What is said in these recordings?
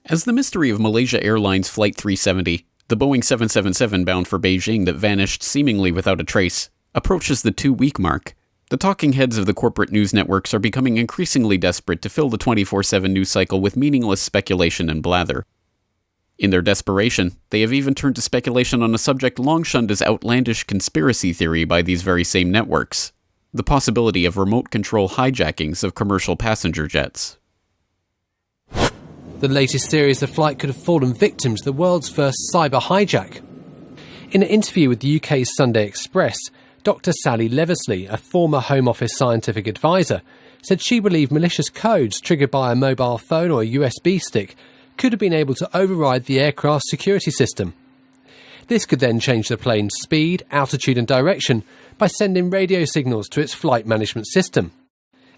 As the mystery of Malaysia Airlines Flight 370, the Boeing 777 bound for Beijing that vanished seemingly without a trace, approaches the 2-week mark, the talking heads of the corporate news networks are becoming increasingly desperate to fill the 24/7 news cycle with meaningless speculation and blather. In their desperation, they have even turned to speculation on a subject long shunned as outlandish conspiracy theory by these very same networks: the possibility of remote control hijackings of commercial passenger jets. The latest theory is the flight could have fallen victim to the world's first cyber hijack. In an interview with the UK's Sunday Express, Dr. Sally Leversley, a former Home Office scientific advisor, said she believed malicious codes triggered by a mobile phone or a USB stick could have been able to override the aircraft's security system. This could then change the plane's speed, altitude and direction by sending radio signals to its flight management system.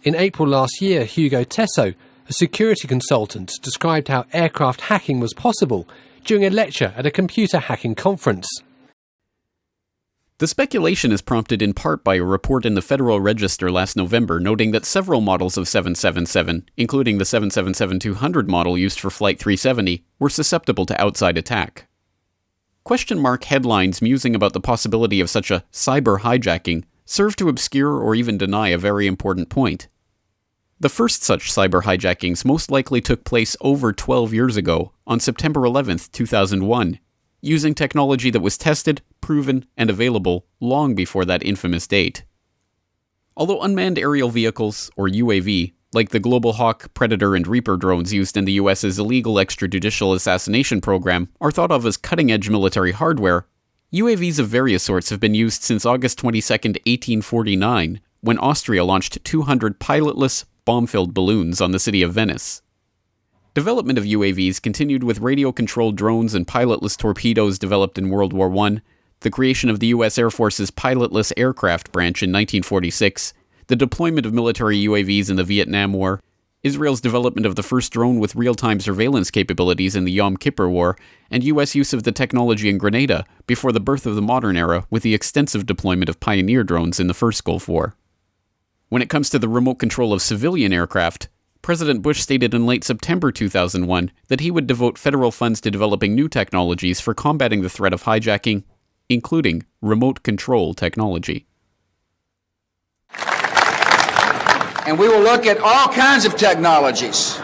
In April last year, Hugo Tesso, a security consultant, described how aircraft hacking was possible during a lecture at a computer hacking conference. The speculation is prompted in part by a report in the Federal Register last November noting that several models of 777, including the 777-200 model used for Flight 370, were susceptible to outside attack. Question mark headlines musing about the possibility of such a cyber hijacking serve to obscure or even deny a very important point. The first such cyber hijackings most likely took place over 12 years ago, on September 11, 2001, using technology that was tested, proven, and available long before that infamous date. Although unmanned aerial vehicles, or UAV, like the Global Hawk, Predator, and Reaper drones used in the US's illegal extrajudicial assassination program, are thought of as cutting-edge military hardware, UAVs of various sorts have been used since August 22, 1849, when Austria launched 200 pilotless, bomb-filled balloons on the city of Venice. Development of UAVs continued with radio-controlled drones and pilotless torpedoes developed in World War I, the creation of the U.S. Air Force's pilotless aircraft branch in 1946, the deployment of military UAVs in the Vietnam War, Israel's development of the first drone with real-time surveillance capabilities in the Yom Kippur War, and U.S. use of the technology in Grenada before the birth of the modern era with the extensive deployment of Pioneer drones in the first Gulf War. When it comes to the remote control of civilian aircraft, President Bush stated in late September 2001 that he would devote federal funds to developing new technologies for combating the threat of hijacking, including remote control technology. And we will look at all kinds of technologies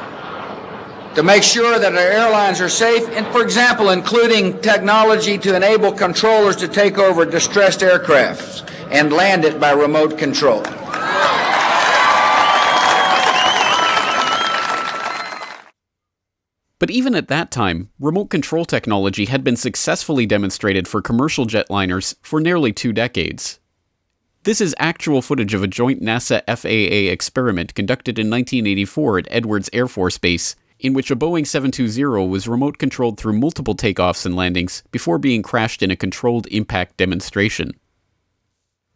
to make sure that our airlines are safe, and for example, including technology to enable controllers to take over distressed aircraft and land it by remote control. But even at that time, remote control technology had been successfully demonstrated for commercial jetliners for nearly 2 decades. This is actual footage of a joint NASA-FAA experiment conducted in 1984 at Edwards Air Force Base, in which a Boeing 720 was remote controlled through multiple takeoffs and landings before being crashed in a controlled impact demonstration.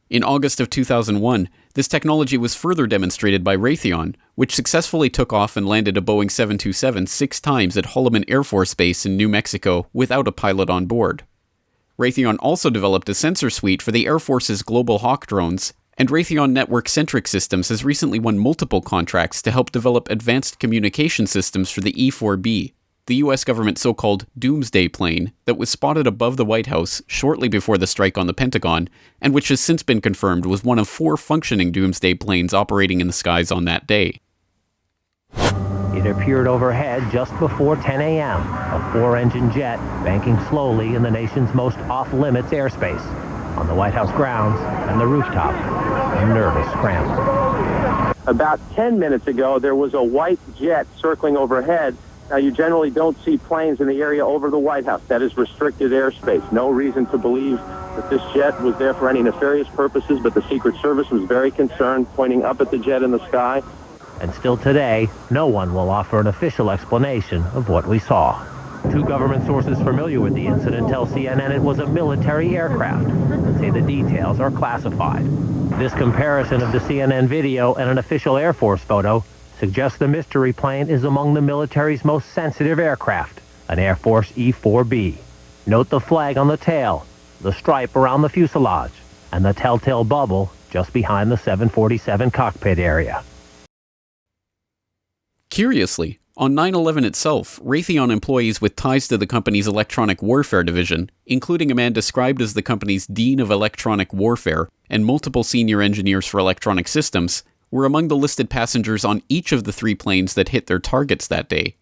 In August of 2001, this technology was further demonstrated by Raytheon, which successfully took off and landed a Boeing 727 6 times at Holloman Air Force Base in New Mexico without a pilot on board. Raytheon also developed a sensor suite for the Air Force's Global Hawk drones, and Raytheon Network-Centric Systems has recently won multiple contracts to help develop advanced communication systems for the E-4B, the U.S. government's so-called doomsday plane that was spotted above the White House shortly before the strike on the Pentagon, and which has since been confirmed was one of 4 functioning doomsday planes operating in the skies on that day. It appeared overhead just before 10 a.m., a 4-engine jet banking slowly in the nation's most off-limits airspace, on the White House grounds and the rooftop, a nervous scramble. About 10 minutes ago, there was a white jet circling overhead. Now, you generally don't see planes in the area over the White House. That is restricted airspace. No reason to believe that this jet was there for any nefarious purposes, but the Secret Service was very concerned, pointing up at the jet in the sky. And still today, no one will offer an official explanation of what we saw. 2 government sources familiar with the incident tell CNN it was a military aircraft, and say the details are classified. This comparison of the CNN video and an official Air Force photo suggests the mystery plane is among the military's most sensitive aircraft, an Air Force E-4B. Note the flag on the tail, the stripe around the fuselage, and the telltale bubble just behind the 747 cockpit area. Curiously, On 9/11 itself, Raytheon employees with ties to the company's electronic warfare division, including a man described as the company's Dean of Electronic Warfare and multiple senior engineers for electronic systems, were among the listed passengers on each of the 3 planes that hit their targets that day.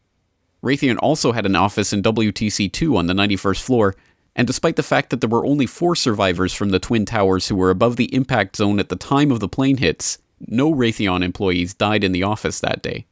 Raytheon also had an office in WTC-2 on the 91st floor, and despite the fact that there were only 4 survivors from the Twin Towers who were above the impact zone at the time of the plane hits, no Raytheon employees died in the office that day.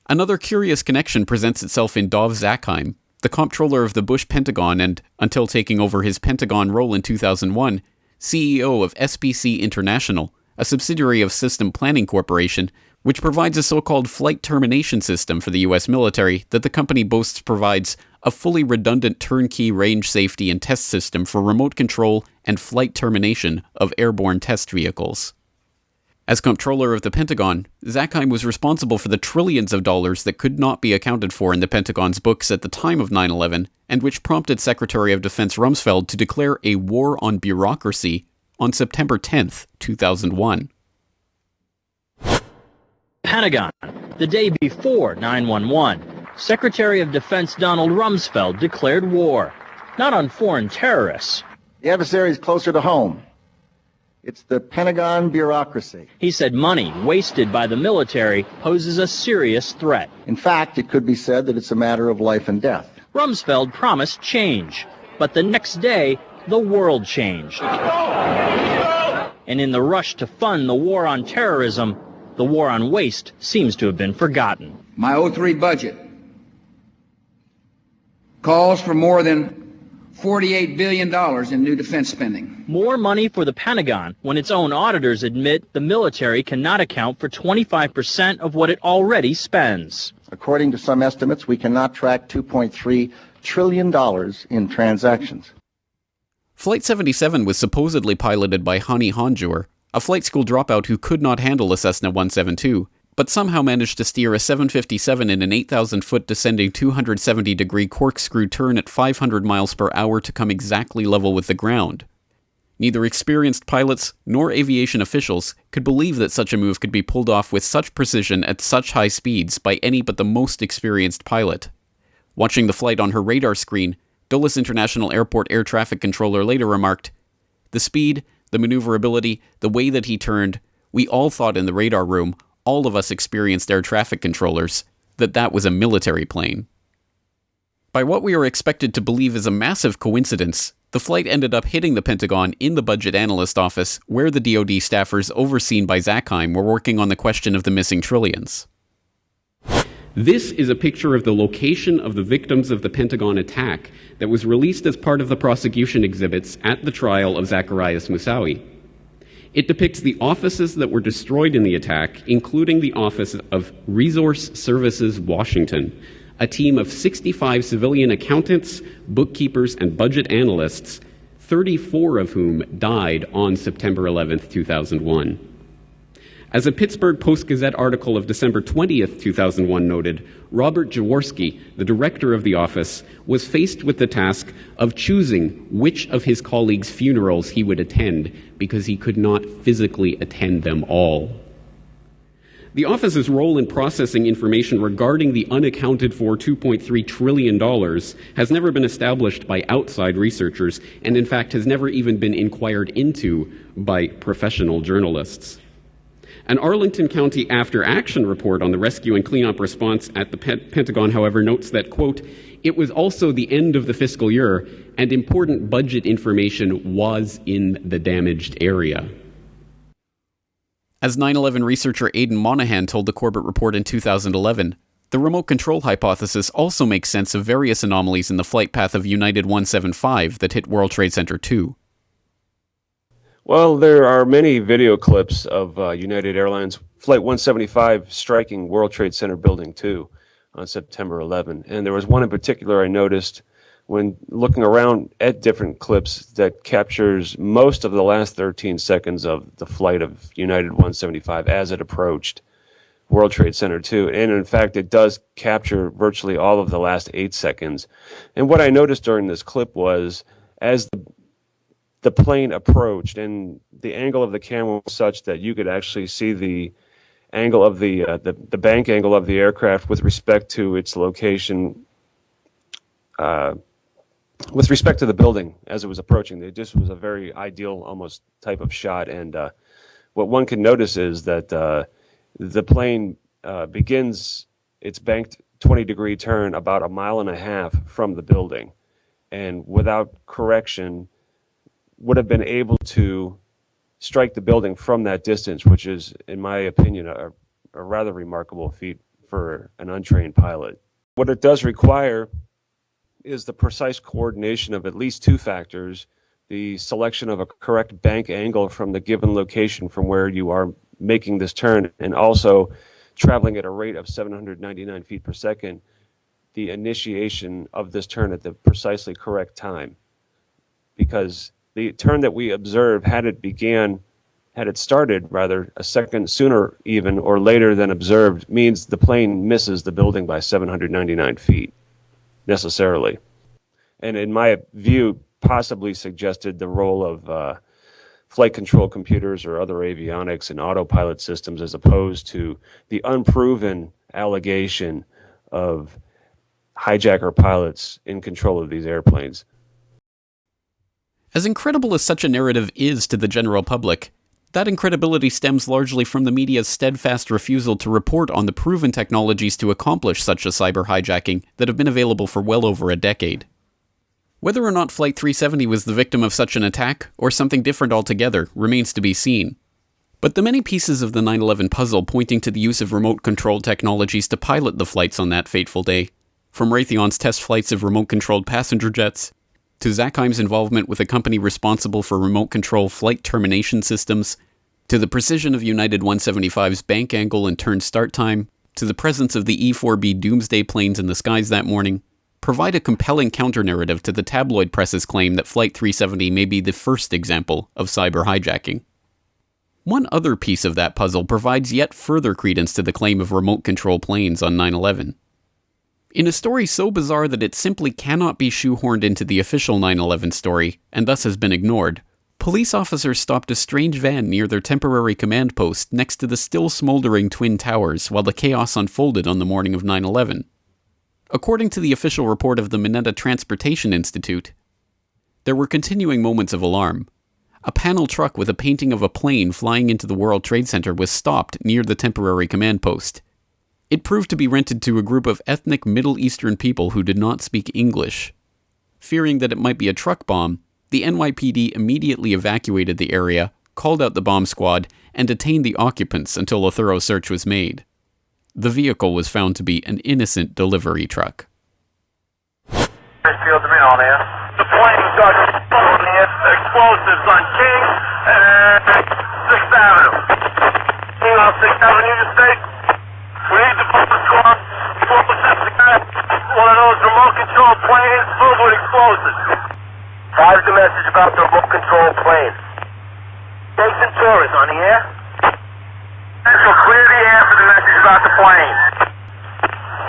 Another curious connection presents itself in Dov Zakheim, the comptroller of the Bush Pentagon and, until taking over his Pentagon role in 2001, CEO of SBC International, a subsidiary of System Planning Corporation, which provides a so-called flight termination system for the U.S. military that the company boasts provides a fully redundant turnkey range safety and test system for remote control and flight termination of airborne test vehicles. As comptroller of the Pentagon, Zakheim was responsible for the trillions of dollars that could not be accounted for in the Pentagon's books at the time of 9/11, and which prompted Secretary of Defense Rumsfeld to declare a war on bureaucracy on September 10th, 2001. Pentagon, the day before 9/11, Secretary of Defense Donald Rumsfeld declared war, not on foreign terrorists. The adversary is closer to home. It's the Pentagon bureaucracy. He said money wasted by the military poses a serious threat. In fact, it could be said that it's a matter of life and death. Rumsfeld promised change, but the next day, the world changed. And in the rush to fund the war on terrorism, the war on waste seems to have been forgotten. My 03 budget calls for more than $48 billion in new defense spending. More money for the Pentagon when its own auditors admit the military cannot account for 25% of what it already spends. According to some estimates, we cannot track $2.3 trillion in transactions. Flight 77 was supposedly piloted by Hani Hanjour, a flight school dropout who could not handle a Cessna 172, but somehow managed to steer a 757 in an 8,000-foot descending 270-degree corkscrew turn at 500 miles per hour to come exactly level with the ground. Neither experienced pilots nor aviation officials could believe that such a move could be pulled off with such precision at such high speeds by any but the most experienced pilot. Watching the flight on her radar screen, Dulles International Airport air traffic controller later remarked, "The speed, the maneuverability, the way that he turned, we all thought in the radar room, all of us experienced air traffic controllers, that was a military plane." By what we are expected to believe is a massive coincidence, the flight ended up hitting the Pentagon in the budget analyst office, where the DoD staffers overseen by Zakheim were working on the question of the missing trillions. This is a picture of the location of the victims of the Pentagon attack that was released as part of the prosecution exhibits at the trial of Zacarias Moussaoui. It depicts the offices that were destroyed in the attack, including the office of Resource Services Washington, a team of 65 civilian accountants, bookkeepers, and budget analysts, 34 of whom died on September 11th, 2001. As a Pittsburgh Post-Gazette article of December 20th, 2001 noted, Robert Jaworski, the director of the office, was faced with the task of choosing which of his colleagues' funerals he would attend because he could not physically attend them all. The office's role in processing information regarding the unaccounted for $2.3 trillion has never been established by outside researchers and, in fact, has never even been inquired into by professional journalists. An Arlington County after-action report on the rescue and cleanup response at the Pentagon, however, notes that, quote, "It was also the end of the fiscal year, and important budget information was in the damaged area." As 9/11 researcher Aidan Monahan told the Corbett Report in 2011, the remote control hypothesis also makes sense of various anomalies in the flight path of United 175 that hit World Trade Center 2. Well, there are many video clips of United Airlines Flight 175 striking World Trade Center Building 2 on September 11. And there was one in particular I noticed when looking around at different clips that captures most of the last 13 seconds of the flight of United 175 as it approached World Trade Center 2. And in fact, it does capture virtually all of the last 8 seconds. And what I noticed during this clip was as the plane approached and the angle of the camera was such that you could actually see the angle of the bank angle of the aircraft with respect to its location, with respect to the building as it was approaching. It just was a very ideal, almost type of shot. And what one can notice is that the plane begins its banked 20-degree turn about 1.5 miles from the building, and without correction would have been able to strike the building from that distance, which is, in my opinion, a rather remarkable feat for an untrained pilot. What it does require is the precise coordination of at least two factors: the selection of a correct bank angle from the given location from where you are making this turn, and also traveling at a rate of 799 feet per second, the initiation of this turn at the precisely correct time. Because the turn that we observed, had it started rather a second sooner even or later than observed, means the plane misses the building by 799 feet necessarily. And in my view, possibly suggested the role of flight control computers or other avionics and autopilot systems, as opposed to the unproven allegation of hijacker pilots in control of these airplanes. As incredible as such a narrative is to the general public, that incredibility stems largely from the media's steadfast refusal to report on the proven technologies to accomplish such a cyber hijacking that have been available for well over a decade. Whether or not Flight 370 was the victim of such an attack, or something different altogether, remains to be seen. But the many pieces of the 9/11 puzzle pointing to the use of remote-controlled technologies to pilot the flights on that fateful day, from Raytheon's test flights of remote-controlled passenger jets, to Zackheim's involvement with a company responsible for remote-control flight termination systems, to the precision of United 175's bank angle and turn start time, to the presence of the E-4B doomsday planes in the skies that morning, provide a compelling counter-narrative to the tabloid press's claim that Flight 370 may be the first example of cyber hijacking. One other piece of that puzzle provides yet further credence to the claim of remote-control planes on 9/11. In a story so bizarre that it simply cannot be shoehorned into the official 9/11 story, and thus has been ignored, police officers stopped a strange van near their temporary command post next to the still smoldering Twin Towers while the chaos unfolded on the morning of 9/11. According to the official report of the Mineta Transportation Institute, there were continuing moments of alarm. A panel truck with a painting of a plane flying into the World Trade Center was stopped near the temporary command post. It proved to be rented to a group of ethnic Middle Eastern people who did not speak English. Fearing that it might be a truck bomb, the NYPD immediately evacuated the area, called out the bomb squad, and detained the occupants until a thorough search was made. The vehicle was found to be an innocent delivery truck. The plane got explosives on King and 6th Avenue. King on 6th Avenue, you say? We need the bomb squad. One of those remote control planes filled with explosives. Five the message about the remote control plane. Jason Torres on the air. Central, clear the air for the message about the plane.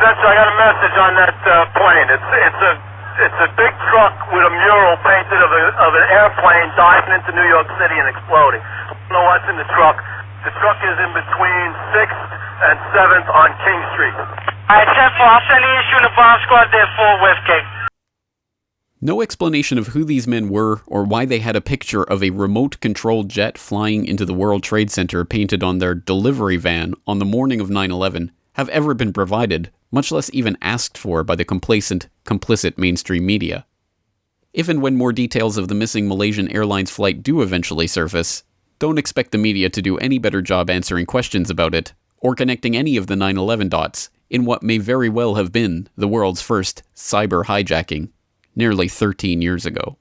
Central, I got a message on that plane. It's a big truck with a mural painted of an airplane diving into New York City and exploding. I don't know what's in the truck. The truck is in between 6th and 7th on King Street. Alright, Central, I'll send the issue to bomb squad there for Westgate. No explanation of who these men were or why they had a picture of a remote-controlled jet flying into the World Trade Center painted on their delivery van on the morning of 9/11 have ever been provided, much less even asked for by the complacent, complicit mainstream media. If and when more details of the missing Malaysian Airlines flight do eventually surface, don't expect the media to do any better job answering questions about it, or connecting any of the 9/11 dots in what may very well have been the world's first cyber hijacking, nearly 13 years ago.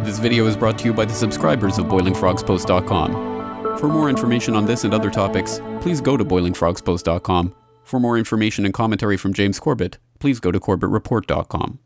This video is brought to you by the subscribers of BoilingFrogsPost.com. For more information on this and other topics, please go to BoilingFrogsPost.com. For more information and commentary from James Corbett, please go to CorbettReport.com.